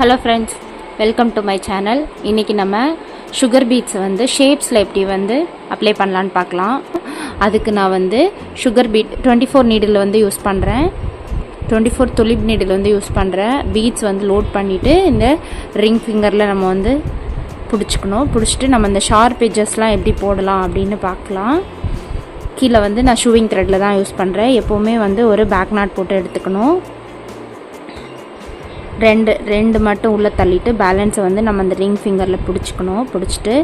Hello friends, welcome to my channel. இன்றைக்கி நம்ம sugar beads வந்து ஷேப்ஸில் எப்படி வந்து அப்ளை பண்ணலான்னு பார்க்கலாம். அதுக்கு நான் வந்து சுகர் பீட் 24 நீடில் வந்து யூஸ் பண்ணுறேன். 24 துலிப் நீடில் வந்து யூஸ் பண்ணுறேன். பீட்ஸ் வந்து லோட் பண்ணிவிட்டு இந்த ரிங் ஃபிங்கரில் நம்ம வந்து பிடிச்சிட்டு நம்ம இந்த ஷார்ப் எட்ஜஸ்லாம் எப்படி போடலாம் அப்படின்னு பார்க்கலாம். கீழே வந்து நான் ஷூவிங் த்ரெட்டில் தான் யூஸ் பண்ணுறேன். எப்போவுமே வந்து ஒரு பேக் நாட் போட்டு எடுத்துக்கணும். ரெண்டு மட்டும் உள்ளே தள்ளிட்டு பேலன்ஸை வந்து நம்ம அந்த ரிங் ஃபிங்கரில் பிடிச்சிட்டு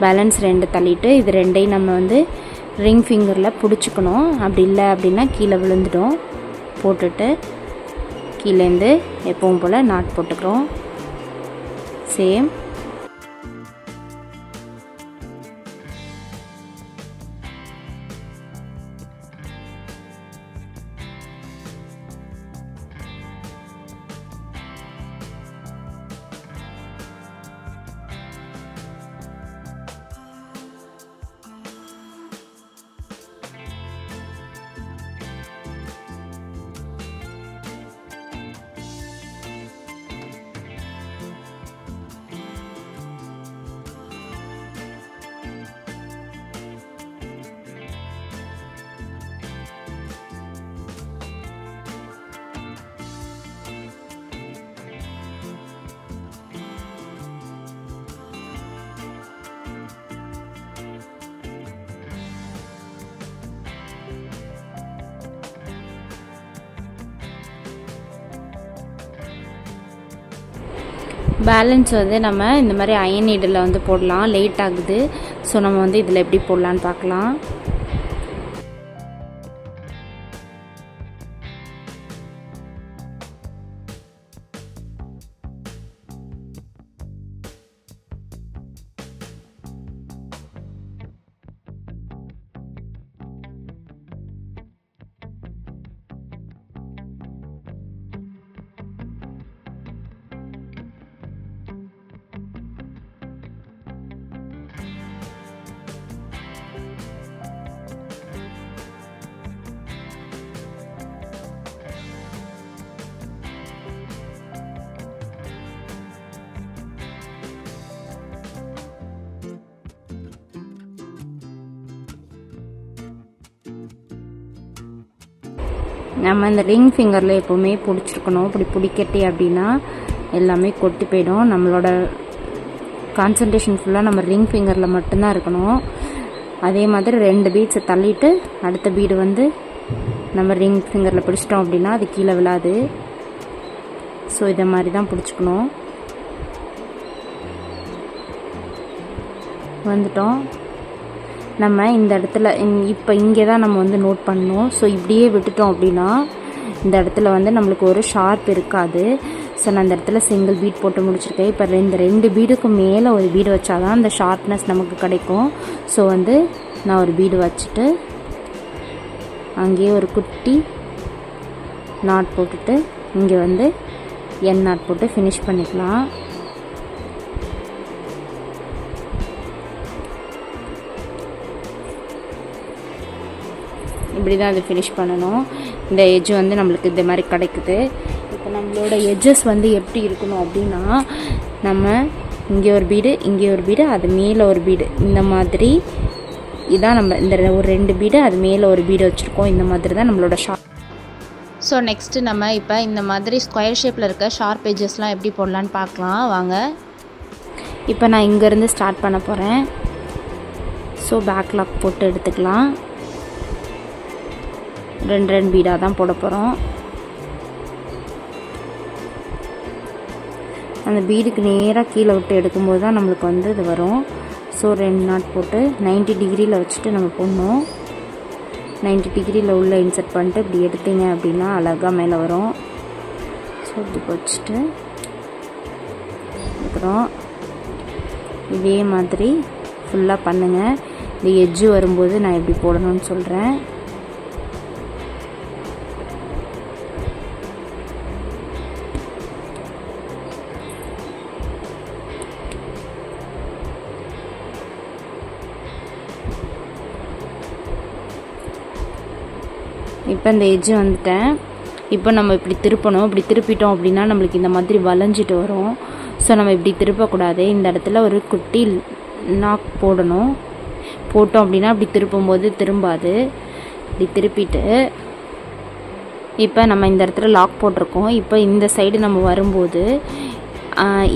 பேலன்ஸ் 2 தள்ளிட்டு இது ரெண்டையும் நம்ம வந்து ரிங் ஃபிங்கரில் பிடிச்சிக்கணும். அப்படி இல்லை அப்படின்னா கீழே விழுந்துடும். போட்டுட்டு கீழேருந்து எப்பவும் போல் நாட் போட்டுக்கிறோம். சேம் பேலன்ஸ் வந்து நம்ம இந்த மாதிரி அயன் நீடில் வந்து போடலாம். லேட் ஆகுது. ஸோ நம்ம வந்து இதில் எப்படி போடலான்னு பார்க்கலாம். நம்ம இந்த ரிங் ஃபிங்கரில் எப்போவுமே பிடிச்சிருக்கணும். இப்படி பிடிக்கட்டி அப்படின்னா எல்லாமே கொட்டி போயிடும். நம்மளோட கான்சன்ட்ரேஷன் ஃபுல்லாக நம்ம ரிங் ஃபிங்கரில் மட்டும்தான் இருக்கணும். அதே மாதிரி 2 பீட்ஸை தள்ளிட்டு அடுத்த பீடு வந்து நம்ம ரிங் ஃபிங்கரில் பிடிச்சிட்டோம் அப்படின்னா அது கீழே விழாது. ஸோ இதை மாதிரி தான் பிடிச்சிக்கணும். வந்துட்டோம். நம்ம இந்த இடத்துல இப்போ இங்கே தான் நம்ம வந்து நோட் பண்ணணும். ஸோ இப்படியே விட்டுட்டோம் அப்படின்னா இந்த இடத்துல வந்து நம்மளுக்கு ஒரு ஷார்ப் இருக்காது. ஸோ நான் இந்த இடத்துல சிங்கிள் பீட் போட்டு முடிச்சிருக்கேன். இப்போ 2 பீடுக்கு மேலே ஒரு பீடு வச்சா தான் அந்த ஷார்ப்னஸ் நமக்கு கிடைக்கும். ஸோ வந்து நான் ஒரு பீடு வச்சுட்டு அங்கேயே ஒரு குட்டி நாட் போட்டுட்டு இங்கே வந்து என் நாட் போட்டு ஃபினிஷ் பண்ணிக்கலாம். இப்படி தான் அது ஃபினிஷ் பண்ணணும். இந்த எட்ஜ் வந்து நம்மளுக்கு இந்த மாதிரி கிடைக்குது. இப்போ நம்மளோட எட்ஜஸ் வந்து எப்படி இருக்கணும் அப்படின்னா நம்ம இங்கே ஒரு பீடு இங்கே ஒரு பீடு அது மேலே ஒரு பீடு இந்த மாதிரி இதான் நம்ம இந்த ஒரு 2 பீடு அது மேலே ஒரு பீடு வச்சுருக்கோம். இந்த மாதிரி தான் நம்மளோட ஷார்ப். ஸோ நெக்ஸ்ட்டு நம்ம இப்போ இந்த மாதிரி ஸ்கொயர் ஷேப்பில் இருக்க ஷார்ப் எட்ஜஸ்லாம் எப்படி போடலான்னு பார்க்கலாம் வாங்க. இப்போ நான் இங்கேருந்து ஸ்டார்ட் பண்ண போகிறேன். ஸோ பேக் லாக் போட்டு எடுத்துக்கலாம். 2 பீடாக தான் போட போகிறோம். அந்த பீடுக்கு நேராக கீழே விட்டு எடுக்கும்போது தான் நம்மளுக்கு வந்து இது வரும். ஸோ 2 நாட் போட்டு 90 டிகிரியில் வச்சுட்டு நம்ம போடணும். 90 டிகிரியில் உள்ளே இன்சர்ட் பண்ணிட்டு இப்படி எடுத்தீங்க அப்படின்னா அழகாக மேலே வரும். ஸோ இப்படி வச்சுட்டு அப்புறம் இதே மாதிரி ஃபுல்லாக பண்ணுங்கள். இந்த எட்ஜு வரும்போது நான் எப்படி போடணும்னு சொல்கிறேன். இப்போ இந்த எட்ஜு வந்துட்டேன். இப்போ நம்ம இப்படி திருப்பணும். இப்படி திருப்பிட்டோம் அப்படின்னா நம்மளுக்கு இந்த மாதிரி வளைஞ்சிட்டு வரும். ஸோ நம்ம இப்படி திருப்பக்கூடாது. இந்த இடத்துல ஒரு குட்டி நாக் போடணும். போட்டோம் அப்படின்னா அப்படி திருப்பும்போது திரும்பாது. இப்படி திருப்பிட்டு இப்போ நம்ம இந்த இடத்துல லாக் போட்டிருக்கோம். இப்போ இந்த சைடு நம்ம வரும்போது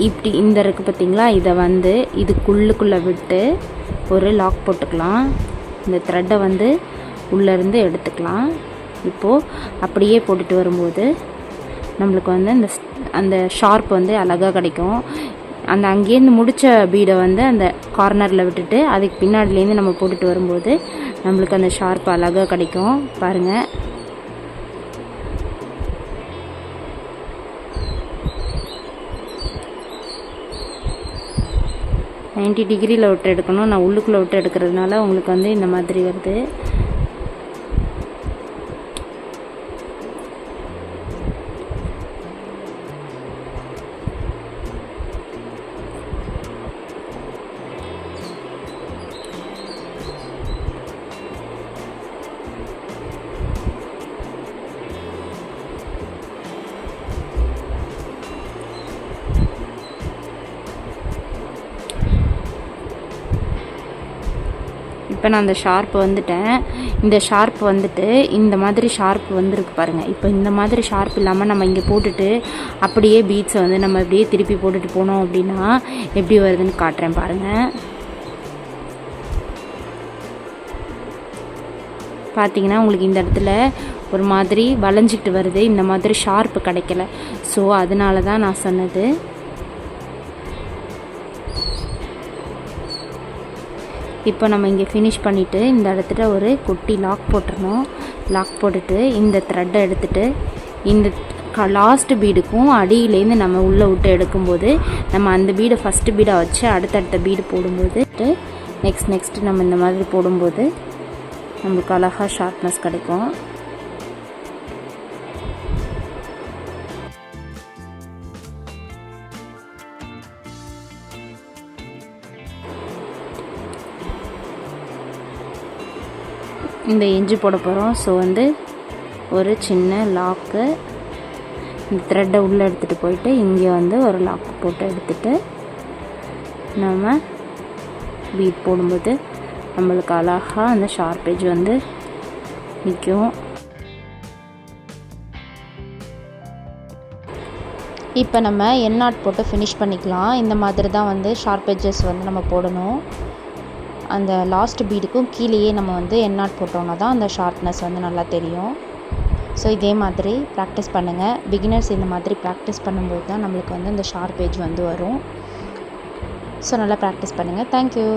இப்படி இந்த இருக்குது பார்த்திங்களா, இதை வந்து இதுக்குள்ளுக்குள்ளே விட்டு ஒரு லாக் போட்டுக்கலாம். இந்த த்ரெட்டை வந்து உள்ளேருந்து எடுத்துக்கலாம். இப்போது அப்படியே போட்டுட்டு வரும்போது நம்மளுக்கு வந்து அந்த ஷார்ப் வந்து அழகாக கிடைக்கும். அந்த அங்கேருந்து முடித்த பீடை வந்து அந்த கார்னரில் விட்டுட்டு அதுக்கு பின்னாடிலேருந்து நம்ம போட்டுட்டு வரும்போது நம்மளுக்கு அந்த ஷார்ப் அழகாக கிடைக்கும். பாருங்கள், நைன்டி டிகிரியில் விட்டு எடுக்கணும். நான் உள்ளுக்குள்ளே விட்டு எடுக்கிறதுனால உங்களுக்கு வந்து இந்த மாதிரி வருது. இப்போ நான் அந்த ஷார்ப் வந்துட்டேன். இந்த ஷார்ப் வந்துட்டு இந்த மாதிரி ஷார்ப் வந்துருக்கு பாருங்கள். இப்போ இந்த மாதிரி ஷார்ப் இல்லாமல் நம்ம இங்கே போட்டுட்டு அப்படியே பீட்ஸை வந்து நம்ம அப்படியே திருப்பி போட்டுட்டு போனோம் அப்படின்னா எப்படி வருதுன்னு காட்டுறேன் பாருங்கள். பார்த்தீங்கன்னா உங்களுக்கு இந்த இடத்துல ஒரு மாதிரி வளைஞ்சிட்டு வருது. இந்த மாதிரி ஷார்ப்பு கிடைக்கல. ஸோ அதனால தான் நான் சொன்னது. இப்போ நம்ம இங்கே ஃபினிஷ் பண்ணிவிட்டு இந்த இடத்துல ஒரு குட்டி லாக் போட்டுருணும். லாக் போட்டுட்டு இந்த த்ரெட்டை எடுத்துகிட்டு இந்த லாஸ்ட் பீடுக்கும் அடியிலேருந்து நம்ம உள்ளே விட்டு எடுக்கும்போது நம்ம அந்த பீடை ஃபஸ்ட்டு பீடாக வச்சு அடுத்தடுத்த பீடு போடும்போது நெக்ஸ்ட்டு நம்ம இந்த மாதிரி போடும்போது நம்மளுக்கு அழகாக ஷார்ப்னஸ் கிடைக்கும். இந்த எஞ்சி போட போகிறோம். ஸோ வந்து ஒரு சின்ன லாக்கு இந்த த்ரெட்டை உள்ளே எடுத்துகிட்டு போயிட்டு இங்கே வந்து ஒரு லாக்கு போட்டு எடுத்துகிட்டு நம்ம பீட் போடும்போது நம்மளுக்கு அழகாக அந்த ஷார்ப்பேஜ் வந்து நிற்கும். இப்போ நம்ம எண்ணாட் போட்டு ஃபினிஷ் பண்ணிக்கலாம். இந்த மாதிரி தான் வந்து ஷார்ப்பேஜஸ் வந்து நம்ம போடணும். அந்த லாஸ்ட் பீடுக்கும் கீழேயே நம்ம வந்து எண்ணாட் போட்டோம்னா தான் அந்த ஷார்ப்னஸ் வந்து நல்லா தெரியும். ஸோ இதே மாதிரி ப்ராக்டிஸ் பண்ணுங்கள். பிகினர்ஸ் இந்த மாதிரி ப்ராக்டிஸ் பண்ணும்போது தான் நம்மளுக்கு வந்து அந்த ஷார்ப் ஏஜ் வந்து வரும். ஸோ நல்லா ப்ராக்டிஸ் பண்ணுங்கள். தேங்க்யூ.